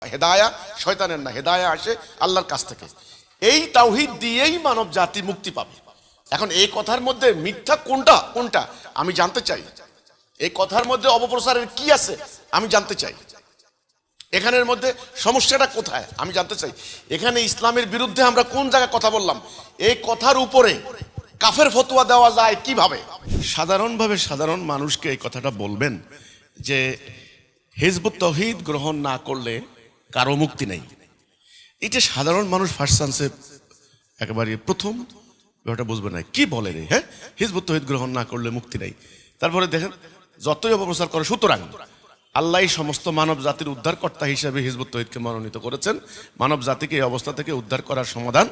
হেদায়া শয়তানের না, হেদায়া আসে আল্লাহর কাছ থেকে। এই তাওহীদ দিয়েই মানব জাতি মুক্তি পাবে। এখন এই কথার মধ্যে মিথ্যা কোনটা কোনটা আমি জানতে চাই। এই কথার মধ্যে অপপ্রচারের কি আছে আমি জানতে চাই। এখানের মধ্যে সমস্যাটা কোথায় আমি জানতে চাই। এখানে ইসলামের বিরুদ্ধে আমরা কোন জায়গায় কথা বললাম, এই কথার উপরে কাফের ফতোয়া দেওয়া যায় কিভাবে? সাধারণভাবে সাধারণ মানুষকে এই কথাটা বলবেন যে হিজবুত তাওহীদ গ্রহণ না করলে কারো মুক্তি নেই। এটা সাধারণ মানুষ ফার্স্ট চান্সে একেবারে প্রথম ব্যাপারটা বুঝবে না, কি বলে রে, হ্যাঁ হিজবুত তাওহীদ গ্রহণ না করলে মুক্তি নেই। তারপরে দেখেন যতই অপপ্রচার করে, সুতরাং আল্লাহ সমস্ত মানব জাতির উদ্ধারকর্তা হিসেবে হিজবুত তাওহীদকে মনোনীত করেছেন। মানব জাতিকে এই অবস্থা থেকে উদ্ধার করার সমাধান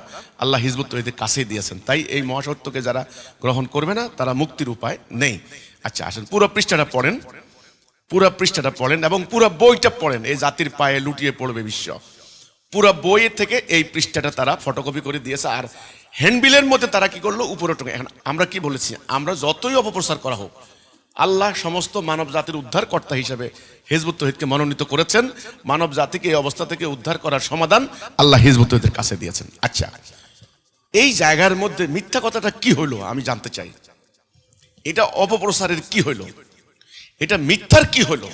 আল্লাহ হিজবুত তাওহীদের কাছেই দিয়েছেন। তাই এই মহাসত্যকে যারা গ্রহণ করবে না তারা মুক্তির উপায় নেই। আচ্ছা আসেন পুরো পৃষ্ঠাটা পড়েন, পুরো পৃষ্ঠাটা পড়েন এবং পুরো বইটা পড়েন। এই জাতির পায়ে লুটিয়ে পড়বে বিশ্ব। পুরো বই থেকে এই পৃষ্ঠাটা তারা ফটোকপি করে দিয়েছে। আর হ্যান্ডবিলের মধ্যে তারা কি করলো, উপরে টুকে। এখন আমরা কি বলেছি, আমরা যতই অপপ্রচার করা হোক, আল্লাহ সমস্ত মানব জাতির উদ্ধারকর্তা হিসেবে হিজবুত তাওহীদকে মনোনীত করেছেন। মানব জাতিকে এই অবস্থা থেকে উদ্ধার করার সমাধান আল্লাহ হিজবুত তাওহীদের কাছে দিয়েছেন। আচ্ছা এই জায়গার মধ্যে মিথ্যা কথাটা কি হইলো আমি জানতে চাই। এটা অপপ্রচারের কি হইলো, এটা মিথ্যার কি হইলো?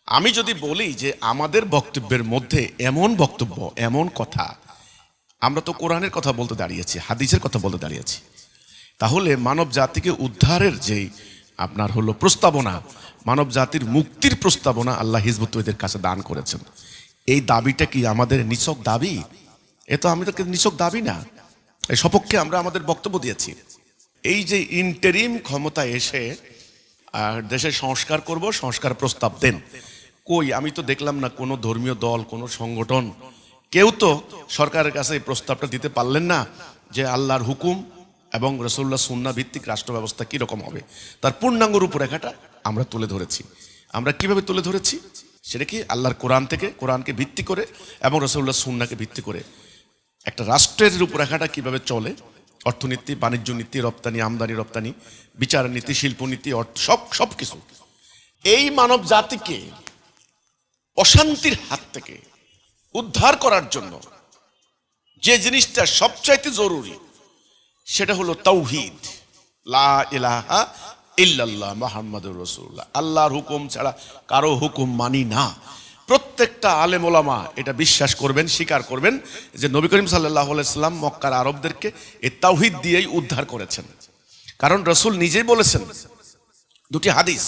আমি যদি বলি যে আমাদের বক্তব্যের মধ্যে এমন বক্তব্য, এমন কথা, আমরা তো কোরআনের কথা বলতে দাঁড়িয়েছি, হাদিসের কথা বলতে দাঁড়িয়েছি, তাহলে মানব জাতিকে উদ্ধারের যেই আপনার হলো প্রস্তাবনা, মানব জাতির মুক্তির প্রস্তাবনা আল্লাহ হিজবুত তাওহীদের কাছে দান করেছেন। এই দাবিটা কি আমাদের নিছক দাবি? এ তো আমাদের নিছক দাবি না, এই সপক্ষে আমরা আমাদের বক্তব্য দিয়েছি। এই যে ইন্টারিম ক্ষমতা এসে দেশের সংস্কার করব, সংস্কার প্রস্তাব দেন, কই আমি তো দেখলাম না কোনো ধর্মীয় দল, কোনো সংগঠন, কেউ তো সরকারের কাছে এই প্রস্তাবটা দিতে পারলেন না যে আল্লাহর হুকুম এবং রাসূলুল্লাহ সুন্নাহ ভিত্তিক রাষ্ট্র ব্যবস্থা কীরকম হবে, তার পূর্ণাঙ্গ রূপরেখাটা আমরা তুলে ধরেছি। আমরা কিভাবে তুলে ধরেছি সেটা কি, আল্লাহর কোরআন থেকে, কোরআনকে ভিত্তি করে এবং রাসূলুল্লাহ সুন্নাহকে ভিত্তি করে একটা রাষ্ট্রের রূপরেখাটা কিভাবে চলে, অর্থনীতি, বাণিজ্য নীতি, রপ্তানি, আমদানি রপ্তানি, বিচার নীতি, শিল্পনীতি, সব কিছু। এই মানব জাতিকে অশান্তির হাত থেকে উদ্ধার করার জন্য যে জিনিসটা সবচাইতে জরুরি সেটা হলো তাওহীদ, লা ইলাহা ইল্লাল্লাহ মুহাম্মাদুর রাসূলুল্লাহ। আল্লাহর হুকুম ছাড়া কারো হুকুম মানি না। প্রত্যেকটা আলেম ওলামা এটা বিশ্বাস করবেন, স্বীকার করবেন যে নবী করিম সাল্লাল্লাহু আলাইহি সাল্লাম মক্কার আরবদেরকে এই তাওহীদ দিয়েই উদ্ধার করেছেন। কারণ রাসূল নিজেই বলেছেন, দুটি হাদিস,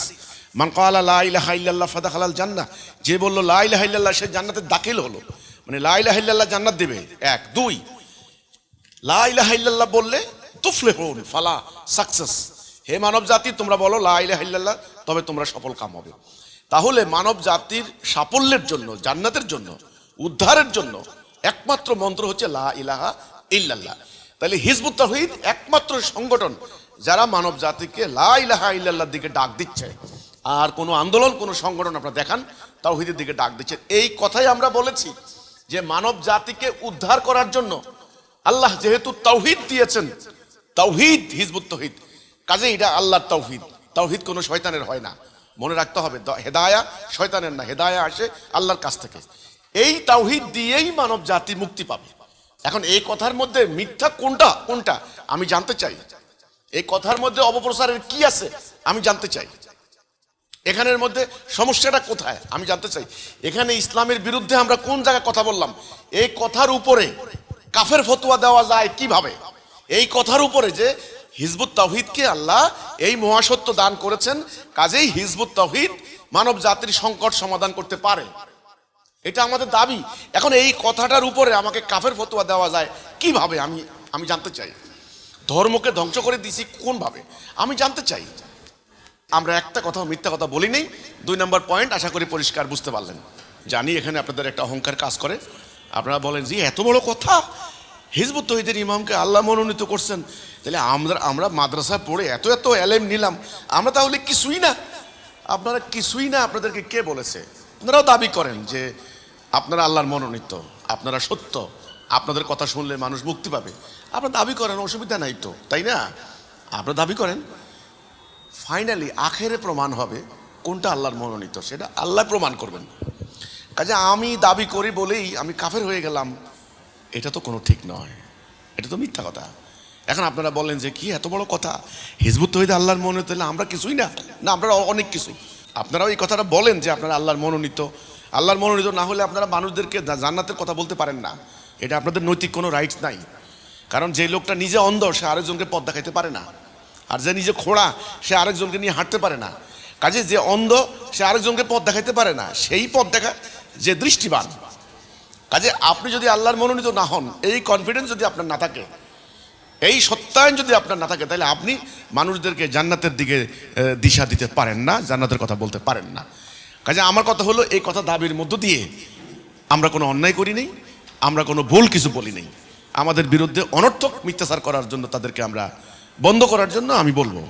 মান ক্বালা লা ইলাহা ইল্লাল্লাহ ফাদাখালাল জান্নাহ, যে বলল লা ইলাহা ইল্লাল্লাহ সে জান্নাতে দাখিল হলো, মানে লা ইলাহা ইল্লাল্লাহ জান্নাত দেবে। এক, দুই, লা ইলাহা ইল্লাল্লাহ বললে তুফলিহুন ফালা, সাকসেস, হে মানব জাতি তোমরা বলো লা ইলাহা ইল্লাল্লাহ, তবে তোমরা সফল কাম হবে। তাহলে মানব জাতির সাফল্যের জন্য, জান্নাতের জন্য, উদ্ধারের জন্য একমাত্র মন্ত্র হচ্ছে লা ইলাহা ইল্লাল্লাহ। তাহলে হিজবুত তাওহীদ একমাত্র সংগঠন যারা মানব জাতিকে লা ইলাহা ইল্লাল্লাহর দিকে ডাক দিচ্ছে। আর কোনো আন্দোলন, কোনো সংগঠন আপনারা দেখান তাওহীদের দিকে ডাক দিচ্ছে। এই কথাই আমরা বলেছি যে মানব জাতিকে উদ্ধার করার জন্য আল্লাহ যেহেতু তাওহীদ দিয়েছেন, তাওহীদ হিজবুত তাওহীদ, কাজে এটা আল্লাহর তাওহীদ। তাওহীদ কোনো শয়তানের হয় না, মনে রাখতে হবে। হেদায়া শয়তানের না, হেদায়া আসে আল্লাহর কাছ থেকে। এই তাওহীদ দিয়েই মানব জাতি মুক্তি পাবে। এখন এই কথার মধ্যে মিথ্যা কোনটা কোনটা আমি জানতে চাই। এই কথার মধ্যে অপপ্রচারের কি আছে আমি জানতে চাই। এখানের মধ্যে সমস্যাটা কোথায় আমি জানতে চাই। এখানে ইসলামের বিরুদ্ধে আমরা কোন জায়গায় কথা বললাম, এই কথার উপরে কাফের ফতোয়া দেওয়া যায় কিভাবে। এই কথার উপরে যে হিজবুত তাওহীদকে আল্লাহ এই মহাসত্য দান করেছেন, কাজেই হিজবুত তাওহীদ মানব জাতির সংকট সমাধান করতে পারে, এটা আমাদের দাবি। এখন এই কথাটার উপরে আমাকে কাফের ফতোয়া দেওয়া যায় কিভাবে আমি জানতে চাই। ধর্মকে ধ্বংস করে দিছি কোনভাবে আমি জানতে চাই। আমরা একটা কথা মিথ্যা কথা বলি নেই। 2 নম্বর পয়েন্ট আশা করি পরিষ্কার বুঝতে পারলেন। জানি এখানে আপনাদের একটা অহংকার কাজ করে, আপনারা বলেন যে এত বড় কথা, হিজবুত তাওহীদের ইমামকে আল্লাহ মনোনীত করছেন, তাহলে আমরা মাদ্রাসা পড়ে এত এত এলেম নিলাম, আমরা তাহলে কিছুই না। আপনারা কিছুই না, আপনাদেরকে কে বলেছে? আপনারাও দাবি করেন যে আপনারা আল্লাহর মনোনীত, আপনারা সত্য, আপনাদের কথা শুনলে মানুষ মুক্তি পাবে। আপনারা দাবি করেন, অসুবিধা নাই তো, তাই না? আপনারা দাবি করেন। ফাইনালি আখেরে প্রমাণ হবে কোনটা আল্লাহর মনোনীত, সেটা আল্লাহ প্রমাণ করবেন। কাজে আমি দাবি করি বলেই আমি কাফের হয়ে গেলাম, এটা তো কোনো ঠিক নয়, এটা তো মিথ্যা কথা। এখন আপনারা বলেন যে কি এত বড় কথা, হিজবুত তৌহিদ আল্লাহর মনোনীত, আমরা কিছুই না। না, আমরা অনেক কিছুই। আপনারাও এই কথাটা বলেন যে আপনারা আল্লাহর মনোনীত। আল্লাহর মনোনীত না হলে আপনারা মানুষদেরকে জান্নাতের কথা বলতে পারেন না, এটা আপনাদের নৈতিক কোনো রাইটস নাই। কারণ যে লোকটা নিজে অন্ধ সে আরেকজনকে পথ দেখাইতে পারে না, আর যে নিজে খোঁড়া সে আরেকজনকে নিয়ে হাঁটতে পারে না। কাজে যে অন্ধ সে আরেকজনকে পথ দেখাইতে পারে না, সেই পথ দেখা যে দৃষ্টিবান। কাজে আপনি যদি আল্লাহর মনোনীত না হন, এই কনফিডেন্স যদি আপনার না থাকে, এই সত্যায়ন যদি আপনার না থাকে, তাহলে আপনি মানুষদেরকে জান্নাতের দিকে দিশা দিতে পারেন না, জান্নাতের কথা বলতে পারেন না। কাজে আমার কথা হলো, এই কথা দাবির মধ্য দিয়ে আমরা কোনো অন্যায় করি নেই, আমরা কোনো ভুল কিছু বলি নেই। আমাদের বিরুদ্ধে অনর্থক মিথ্যাচার করার জন্য তাদেরকে আমরা বন্ধ করার জন্য আমি বলবো